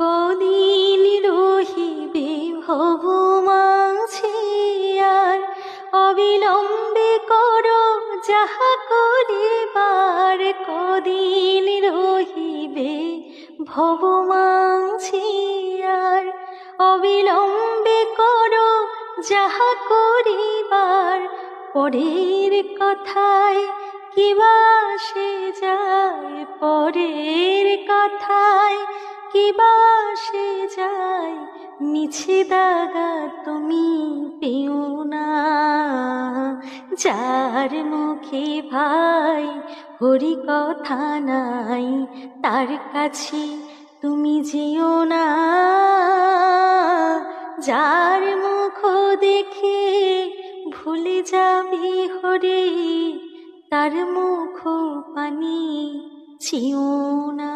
কদিন রহিবে ভব মাঝে আর, অবিলম্বে করো যাহা করিবার। কদিন রহিবে ভব মাঝে আর, অবিলম্বে করো যাহা করিবার। পরের কথায় কিবা সে যায়, পরের কথায় কিবা সে যায়। মিছে দাগা তুমি পেও না, যার মুখে ভাই হরি কথা নাই, তার কাছে তুমি যেও না। যার মুখ দেখে ভুলে যাবে হরি, তার মুখ পানি ছিও না।